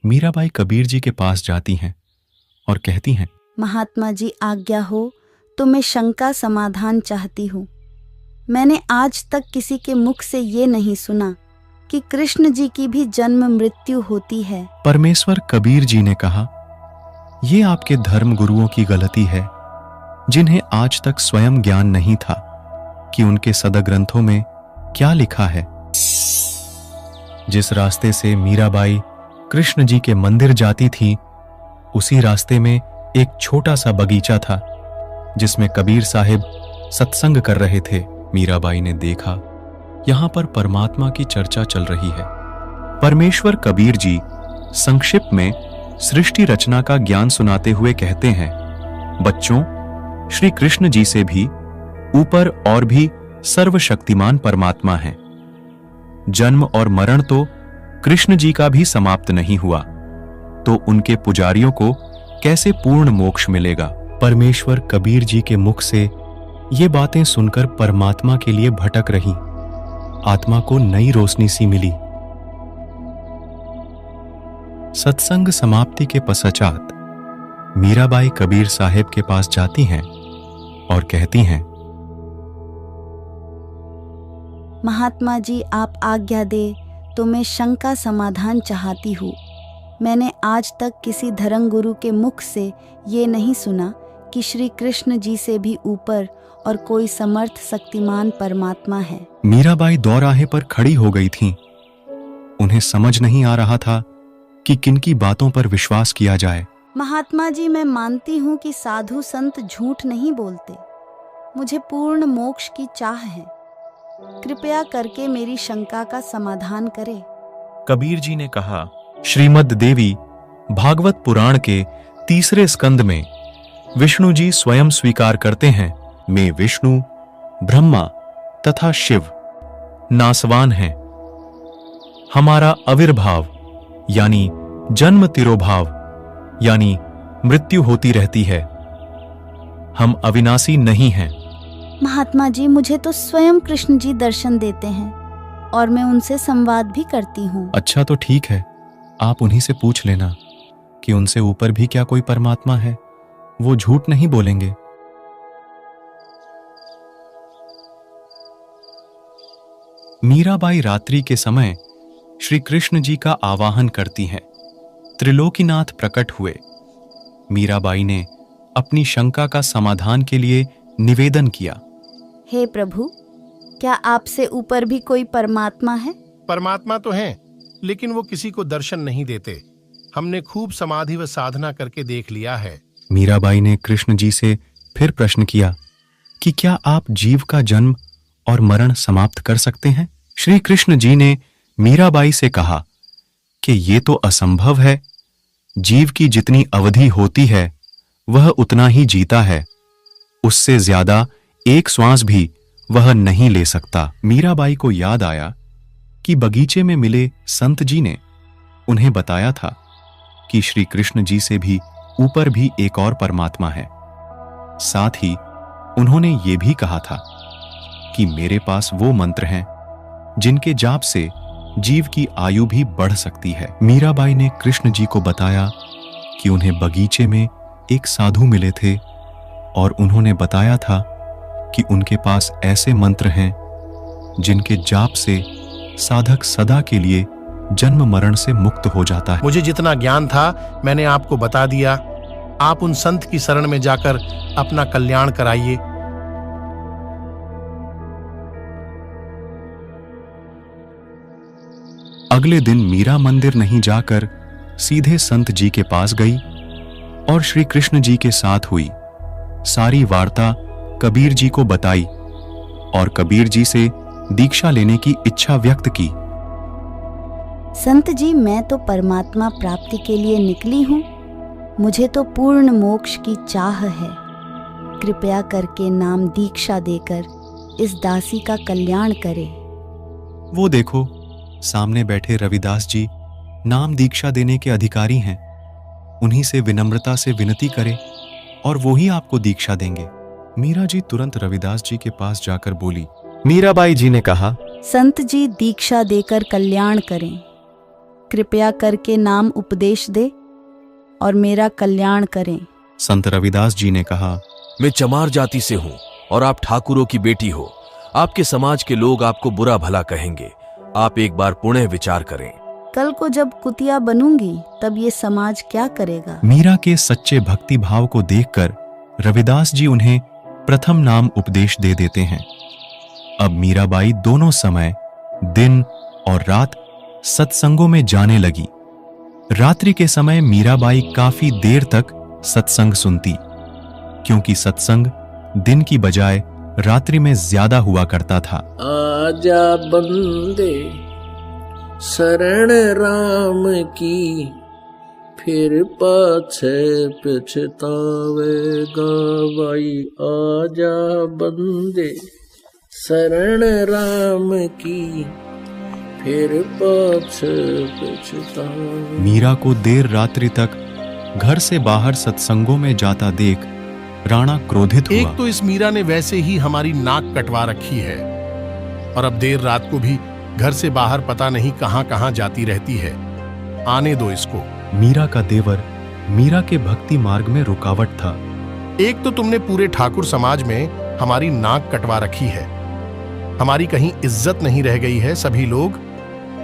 मीराबाई कबीर जी के पास जाती हैं और कहती हैं, महात्मा जी आज्ञा हो तो मैं शंका समाधान चाहती हूँ। मैंने आज तक किसी के मुख से ये नहीं सुना कि कृष्ण जी की भी जन्म मृत्यु होती है। परमेश्वर कबीर जी ने कहा, ये आपके धर्म गुरुओं की गलती है, जिन्हें आज तक स्वयं ज्ञान नहीं था कि उनके सदग्रंथों में क्या लिखा है। जिस रास्ते से मीराबाई कृष्ण जी के मंदिर जाती थी, उसी रास्ते में एक छोटा सा बगीचा था जिसमें कबीर साहिब सत्संग कर रहे थे। मीराबाई ने देखा, यहां पर परमात्मा की चर्चा चल रही है। परमेश्वर कबीर जी संक्षिप्त में सृष्टि रचना का ज्ञान सुनाते हुए कहते हैं, बच्चों, श्री कृष्ण जी से भी ऊपर और भी सर्वशक्तिमान परमात्मा है। जन्म और मरण तो कृष्ण जी का भी समाप्त नहीं हुआ, तो उनके पुजारियों को कैसे पूर्ण मोक्ष मिलेगा। परमेश्वर कबीर जी के मुख से ये बातें सुनकर परमात्मा के लिए भटक रही आत्मा को नई रोशनी सी मिली। सत्संग समाप्ति के पश्चात मीराबाई कबीर साहिब के पास जाती हैं और कहती हैं, महात्मा जी आप आज्ञा दे तो मैं शंका समाधान चाहती हूँ। मैंने आज तक किसी धर्म गुरु के मुख से ये नहीं सुना कि श्री कृष्ण जी से भी ऊपर और कोई समर्थ शक्तिमान परमात्मा है। मीराबाई दौराहे पर खड़ी हो गई थीं। उन्हें समझ नहीं आ रहा था कि किनकी बातों पर विश्वास किया जाए। महात्मा जी मैं मानती हूँ कि साधु संत झूठ नहीं बोलते। मुझे पूर्ण मोक्ष की चाह है। कृपया करके मेरी शंका का समाधान करें। कबीर जी ने कहा, श्रीमद् देवी भागवत पुराण के 3 स्कंद में विष्णु जी स्वयं स्वीकार करते हैं, मैं विष्णु, ब्रह्मा तथा शिव नासवान हैं। हमारा आविर्भाव यानी जन्म तिरोभाव यानी मृत्यु होती रहती है। हम अविनाशी नहीं हैं। महात्मा जी मुझे तो स्वयं कृष्ण जी दर्शन देते हैं और मैं उनसे संवाद भी करती हूँ। अच्छा तो ठीक है, आप उन्हीं से पूछ लेना कि उनसे ऊपर भी क्या कोई परमात्मा है। वो झूठ नहीं बोलेंगे। मीराबाई रात्रि के समय श्री कृष्ण जी का आवाहन करती हैं। त्रिलोकीनाथ प्रकट हुए। मीराबाई ने अपनी शंका का समाधान के लिए निवेदन किया, हे प्रभु, क्या आपसे ऊपर भी कोई परमात्मा है? परमात्मा तो हैं, लेकिन वो किसी को दर्शन नहीं देते। हमने खूब समाधि व साधना करके देख लिया है। मीराबाई ने कृष्ण जी से फिर प्रश्न किया कि क्या आप जीव का जन्म और मरण समाप्त कर सकते हैं? श्री कृष्ण जी ने मीराबाई से कहा कि ये तो असंभव है। जीव की जितनी अवधि होती है वह उतना ही जीता है, उससे ज्यादा एक श्वास भी वह नहीं ले सकता। मीराबाई को याद आया कि बगीचे में मिले संत जी ने उन्हें बताया था कि श्री कृष्ण जी से भी ऊपर भी एक और परमात्मा है। साथ ही उन्होंने ये भी कहा था कि मेरे पास वो मंत्र हैं जिनके जाप से जीव की आयु भी बढ़ सकती है। मीराबाई ने कृष्ण जी को बताया कि उन्हें बगीचे में एक साधु मिले थे और उन्होंने बताया था कि उनके पास ऐसे मंत्र हैं जिनके जाप से साधक सदा के लिए जन्म मरण से मुक्त हो जाता है। मुझे जितना ज्ञान था मैंने आपको बता दिया। आप उन संत की शरण में जाकर अपना कल्याण कराइए। अगले दिन मीरा मंदिर नहीं जाकर सीधे संत जी के पास गई और श्री कृष्ण जी के साथ हुई सारी वार्ता कबीर जी को बताई और कबीर जी से दीक्षा लेने की इच्छा व्यक्त की। संत जी, मैं तो परमात्मा प्राप्ति के लिए निकली हूँ। मुझे तो पूर्ण मोक्ष की चाह है। कृपया करके नाम दीक्षा देकर इस दासी का कल्याण करे। वो देखो, सामने बैठे रविदास जी नाम दीक्षा देने के अधिकारी हैं। उन्हीं से विनम्रता से विनती करें और वो ही आपको दीक्षा देंगे। मीरा जी तुरंत रविदास जी के पास जाकर बोली। मीराबाई जी ने कहा, संत जी दीक्षा देकर कल्याण करें। कृपया करके नाम उपदेश दे और मेरा कल्याण करें। संत रविदास जी ने कहा, मैं चमार जाति से हूँ और आप ठाकुरों की बेटी हो। आपके समाज के लोग आपको बुरा भला कहेंगे। आप एक बार पुनः विचार करें। कल को जब कुतिया बनूंगी तब ये समाज क्या करेगा? मीरा के सच्चे भक्ति भाव को देखकर रविदास जी उन्हें प्रथम नाम उपदेश दे देते हैं। अब मीराबाई दोनों समय, दिन और रात सत्संगों में जाने लगी। रात्रि के समय मीराबाई काफी देर तक सत्संग सुनती, क्योंकि सत्संग दिन की बजाय रात्रि में ज्यादा हुआ करता था। आजा बंदे शरण राम की, फिर पाछे पछतावेगा भाई। आजा बंदे शरण राम की, फिर पाछे पछतावेगा। मीरा को देर रात्रि तक घर से बाहर सत्संगों में जाता देख राणा क्रोधित हुआ। एक तो इस मीरा ने वैसे ही हमारी नाक कटवा रखी है, और अब देर रात को भी घर से बाहर पता नहीं कहां कहां जाती रहती है। आने दो इसको। मीरा का देवर मीरा के भक्ति मार्ग में रुकावट था। एक तो तुमने पूरे ठाकुर समाज में हमारी नाक कटवा रखी है, हमारी कहीं इज्जत नहीं रह गई है। सभी लोग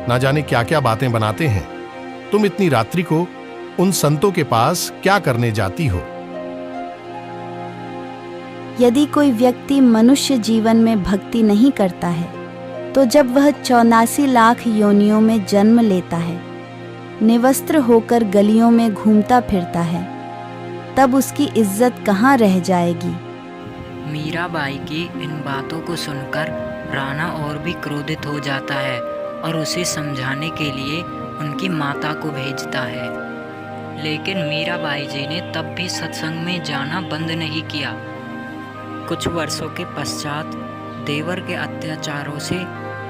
ना जाने क्या क्या बातें बनाते हैं। तुम इतनी रात्रि को उन संतों के पास क्या करने जाती हो? यदि कोई व्यक्ति मनुष्य जीवन में भक्ति नहीं करता है तो जब वह 84 लाख योनियों में जन्म लेता है, निवस्त्र होकर गलियों में घूमता फिरता है, तब उसकी इज्जत कहाँ रह जाएगी? मीराबाई की इन बातों को सुनकर राणा और भी क्रोधित हो जाता है और उसे समझाने के लिए उनकी माता को भेजता है। लेकिन मीराबाई जी ने तब भी सत्संग में जाना बंद नहीं किया। कुछ वर्षों के पश्चात देवर के अत्याचारों से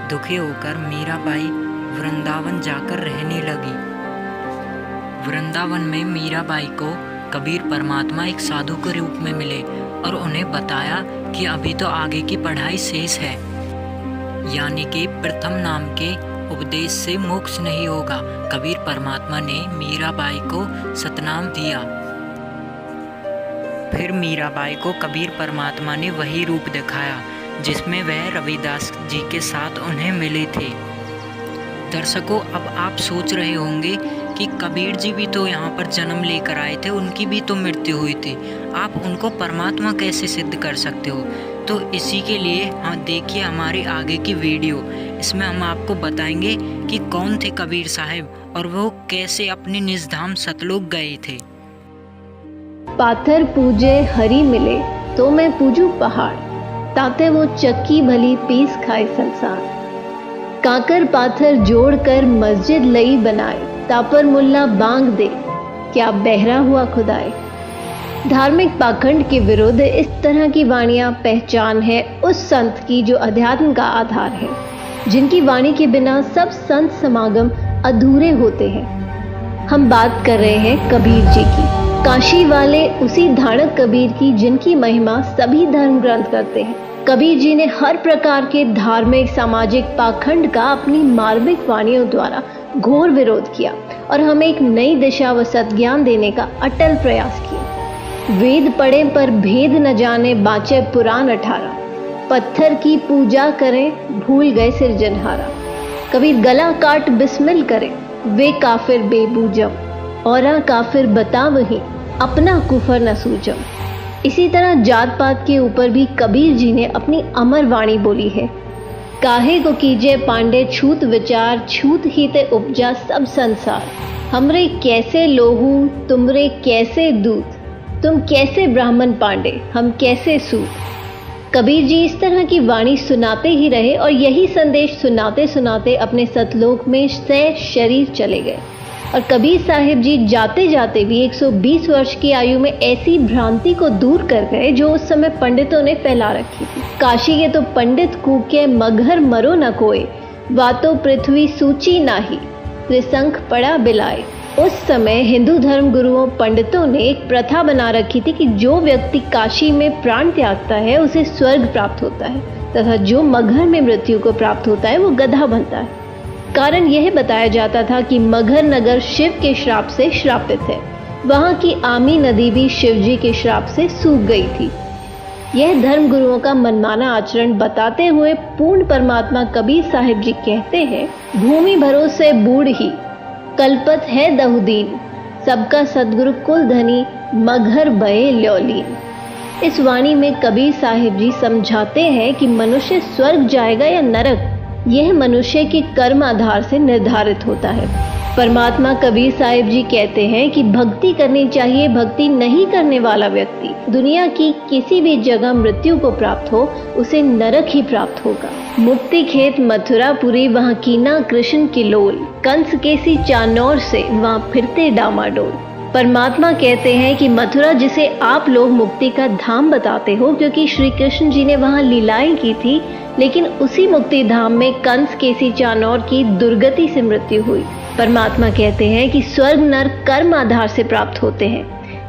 दुखी होकर मीराबाई वृंदावन जाकर रहने लगी। वृंदावन में मीराबाई को कबीर परमात्मा एक साधु के रूप में मिले और उन्हें बताया कि अभी तो आगे की पढ़ाई शेष है, यानी कि प्रथम नाम के उपदेश से मोक्ष नहीं होगा। कबीर परमात्मा ने मीराबाई को सतनाम दिया। फिर मीराबाई को कबीर परमात्मा ने वही रूप दिखाया जिसमें वह रविदास जी के साथ उन्हें मिले थे। दर्शकों, अब आप सोच रहे होंगे कि कबीर जी भी तो यहाँ पर जन्म लेकर आए थे, उनकी भी तो मृत्यु हुई थी, आप उनको परमात्मा कैसे सिद्ध कर सकते हो? तो इसी के लिए हाँ देखिए हमारी आगे की वीडियो। इसमें हम आपको बताएंगे कि कौन थे कबीर साहब और वो कैसे अपने निज धाम सतलोक गए थे। पाथर पूजे हरि मिले तो मैं पूजू पहाड़, ताते वो चक्की भली पीस खाए संसार। काकर पाथर जोड़कर मस्जिद लई बनाए, तापर मुल्ला बांग दे क्या बहरा हुआ खुदाए। धार्मिक पाखंड के विरुद्ध इस तरह की वाणियां पहचान है उस संत की जो अध्यात्म का आधार है, जिनकी वाणी के बिना सब संत समागम अधूरे होते हैं। हम बात कर रहे हैं कबीर जी की, काशी वाले उसी धाड़क कबीर की जिनकी महिमा सभी धर्म ग्रंथ करते हैं। कबीर जी ने हर प्रकार के धार्मिक सामाजिक पाखंड का अपनी मार्मिक वाणियों द्वारा घोर विरोध किया और हमें एक नई दिशा व सद्ज्ञान देने का अटल प्रयास किया। वेद पढ़े पर भेद न जाने, बाँचे पुराण 18, पत्थर की पूजा करें भूल गए सिरजनहारा। कबीर गला काट बिस्मिल करें, वे काफिर बेबूजम, औरा काफिर बता वही अपना कुफर न सूजम। इसी तरह जात पात के ऊपर भी कबीर जी ने अपनी अमर वाणी बोली है। काहे को कीजे पांडे छूत विचार, छूत ही ते उपजा सब संसार। हमरे कैसे लोहू तुमरे कैसे दूत, तुम कैसे ब्राह्मण पांडे हम कैसे सूत। कबीर जी इस तरह की वाणी सुनाते ही रहे और यही संदेश सुनाते सुनाते अपने सतलोक में सह शरीर चले गए। और कबीर साहिब जी जाते जाते भी 120 वर्ष की आयु में ऐसी भ्रांति को दूर कर गए जो उस समय पंडितों ने फैला रखी थी। काशी के तो पंडित कूके मगर मरो न कोय, वातो पृथ्वी सूची नाही, त्रिशंख पड़ा बिलाए। उस समय हिंदू धर्म गुरुओं पंडितों ने एक प्रथा बना रखी थी कि जो व्यक्ति काशी में प्राण त्यागता है उसे स्वर्ग प्राप्त होता है, तथा जो मगहर में मृत्यु को प्राप्त होता है वो गधा बनता है। कारण यह बताया जाता था कि मगहर नगर शिव के श्राप से श्रापित है। वहां की आमी नदी भी शिव जी के श्राप से सूख गई थी। यह धर्म गुरुओं का मनमाना आचरण बताते हुए पूर्ण परमात्मा कबीर साहिब जी कहते हैं, भूमि भरोसे बूढ़ ही कल्पत है दहुदीन, सबका सदगुरु कुल धनी मगहर बये ल्योलीन। इस वाणी में कबीर साहिब जी समझाते हैं कि मनुष्य स्वर्ग जाएगा या नरक, यह मनुष्य के कर्म आधार से निर्धारित होता है। परमात्मा कबीर साहिब जी कहते हैं कि भक्ति करनी चाहिए, भक्ति नहीं करने वाला व्यक्ति दुनिया की किसी भी जगह मृत्यु को प्राप्त हो, उसे नरक ही प्राप्त होगा। मुक्ति खेत मथुरापुरी वहाँ कीना कृष्ण की लोल, कंस केसी चानौर से वहाँ फिरते डामाडोल। परमात्मा कहते हैं कि मथुरा जिसे आप लोग मुक्ति का धाम बताते हो, क्योंकि श्री कृष्ण जी ने वहाँ लीलाएं की थी, लेकिन उसी मुक्ति धाम में कंस केसी चानौर की दुर्गति से मृत्यु हुई। परमात्मा कहते हैं कि स्वर्ग नरक कर्म आधार से प्राप्त होते हैं,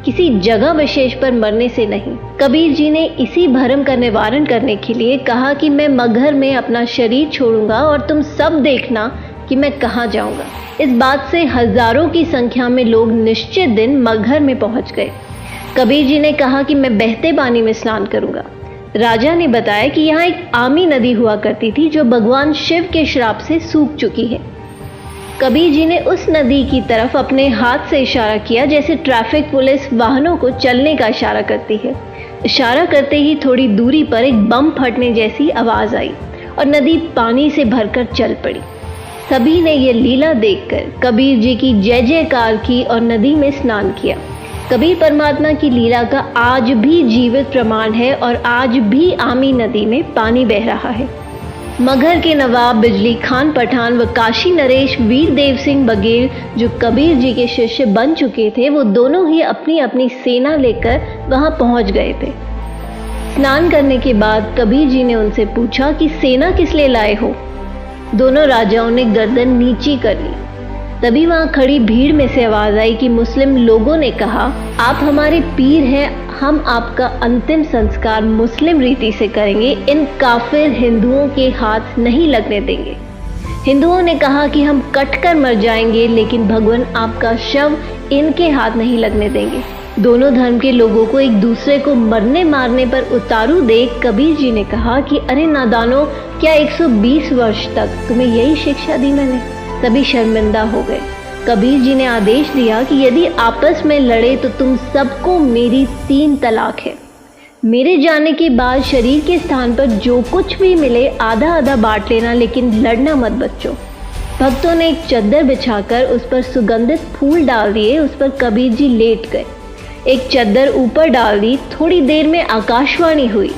किसी जगह विशेष पर मरने से नहीं। कबीर जी ने इसी भ्रम का निवारण करने के लिए कहा कि मैं मगहर में अपना शरीर छोड़ूंगा और तुम सब देखना कि मैं कहाँ जाऊंगा। इस बात से हजारों की संख्या में लोग निश्चित दिन मगहर में पहुंच गए। कबीर जी ने कहा कि मैं बहते पानी में स्नान करूंगा। राजा ने बताया कि यहाँ एक आमी नदी हुआ करती थी जो भगवान शिव के श्राप से सूख चुकी है। कबीर जी ने उस नदी की तरफ अपने हाथ से इशारा किया, जैसे ट्रैफिक पुलिस वाहनों को चलने का इशारा करती है। इशारा करते ही थोड़ी दूरी पर एक बम फटने जैसी आवाज आई और नदी पानी से भरकर चल पड़ी। सभी ने ये लीला देखकर कबीर जी की जय जयकार की और नदी में स्नान किया। कबीर परमात्मा की लीला का आज भी जीवित प्रमाण है और आज भी आमी नदी में पानी बह रहा है। मगहर के नवाब बिजली खान पठान व काशी नरेश वीर देव सिंह बघेल जो कबीर जी के शिष्य बन चुके थे, वो दोनों ही अपनी अपनी सेना लेकर वहां पहुंच गए थे। स्नान करने के बाद कबीर जी ने उनसे पूछा कि सेना किस लिए लाए हो। दोनों राजाओं ने गर्दन नीची कर ली। तभी वहां खड़ी भीड़ में से आवाज आई कि मुस्लिम लोगों ने कहा, आप हमारे पीर हैं, हम आपका अंतिम संस्कार मुस्लिम रीति से करेंगे, इन काफिर हिंदुओं के हाथ नहीं लगने देंगे। हिंदुओं ने कहा कि हम कटकर मर जाएंगे, लेकिन भगवान आपका शव इनके हाथ नहीं लगने देंगे। दोनों धर्म के लोगों को एक दूसरे को मरने मारने पर उतारू देख कबीर जी ने कहा कि अरे नादानो, क्या 120 वर्ष तक तुम्हें यही शिक्षा दी मैंने? सभी शर्मिंदा हो गए। कबीर जी ने आदेश दिया कि यदि आपस में लड़े तो तुम सबको मेरी 3 तलाक है। मेरे जाने के बाद शरीर के स्थान पर जो कुछ भी मिले आधा आधा बांट लेना, लेकिन लड़ना मत बच्चों। भक्तों ने एक चद्दर बिछाकर उस पर सुगंधित फूल डाल दिए। उस पर कबीर जी लेट गए। एक चद्दर ऊपर डाल दी। थोड़ी देर में आकाशवाणी हुई,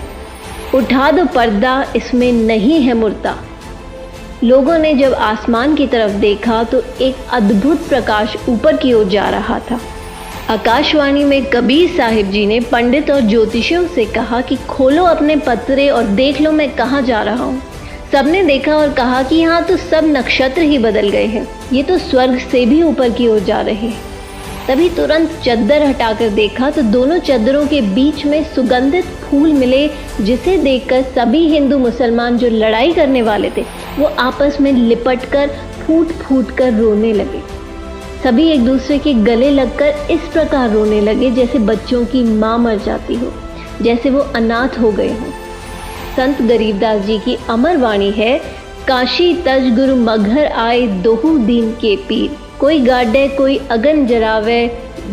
उठा दो पर्दा, इसमें नहीं है मुर्दा। लोगों ने जब आसमान की तरफ देखा तो एक अद्भुत प्रकाश ऊपर की ओर जा रहा था। आकाशवाणी में कबीर साहिब जी ने पंडित और ज्योतिषियों से कहा कि खोलो अपने पत्रे और देख लो मैं कहाँ जा रहा हूँ। सबने देखा और कहा कि यहाँ तो सब नक्षत्र ही बदल गए हैं, ये तो स्वर्ग से भी ऊपर की ओर जा रहे हैं। तभी तुरंत चद्दर हटाकर देखा तो दोनों चद्दरों के बीच में सुगंधित फूल मिले, जिसे देखकर सभी हिंदू मुसलमान जो लड़ाई करने वाले थे वो आपस में लिपटकर फूट फूट कर रोने लगे। सभी एक दूसरे के गले लगकर इस प्रकार रोने लगे जैसे बच्चों की माँ मर जाती हो, जैसे वो अनाथ हो गए हों। संत गरीबदास जी की अमर वाणी है, काशी तज गुरु मगहर आए दोहू दीन के पीर, कोई गाडे कोई अगन जरावे,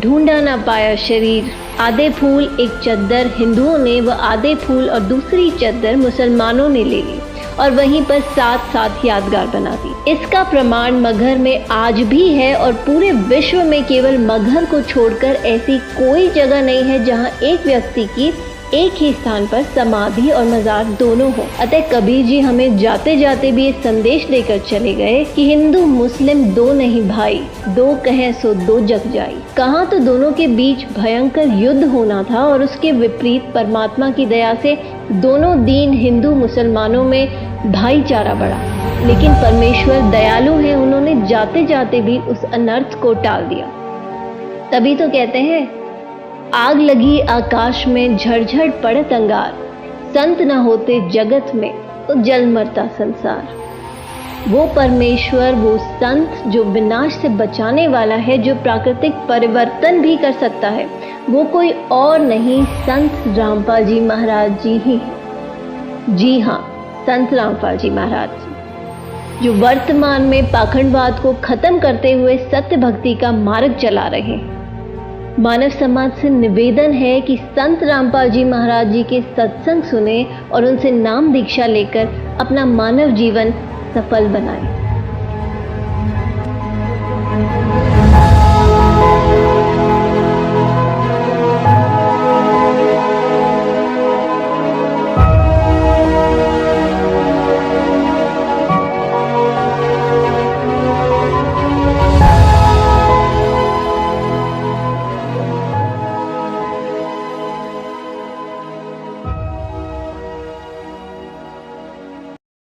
ढूंढा ना पाया शरीर। आधे फूल एक चद्दर हिंदुओं ने व आधे फूल और दूसरी चद्दर मुसलमानों ने ले ली और वहीं पर साथ साथ यादगार बना दी। इसका प्रमाण मगहर में आज भी है और पूरे विश्व में केवल मगहर को छोड़कर ऐसी कोई जगह नहीं है जहां एक व्यक्ति की एक ही स्थान पर समाधि और मजार दोनों हो। अतः कबीर जी हमें जाते जाते भी ये संदेश देकर चले गए कि हिंदू मुस्लिम दो नहीं भाई, दो कहें सो दो जग जाई। कहा तो दोनों के बीच भयंकर युद्ध होना था और उसके विपरीत परमात्मा की दया से दोनों दीन हिंदू मुसलमानों में भाईचारा बढ़ा। लेकिन परमेश्वर दयालु है, उन्होंने जाते जाते भी उस अनर्थ को टाल दिया। तभी तो कहते हैं, आग लगी आकाश में झड़झड़ पड़त अंगार, संत न होते जगत में तो जल मरता संसार। वो परमेश्वर, वो संत जो विनाश से बचाने वाला है, जो प्राकृतिक परिवर्तन भी कर सकता है, वो कोई और नहीं, संत रामपाल जी महाराज जी ही हैं। जी हाँ, संत रामपाल जी महाराज जी, जो वर्तमान में पाखंडवाद को खत्म करते हुए सत्य भक्ति का मार्ग चला रहे हैं। मानव समाज से निवेदन है कि संत रामपाल जी महाराज जी के सत्संग सुने और उनसे नाम दीक्षा लेकर अपना मानव जीवन सफल बनाएं।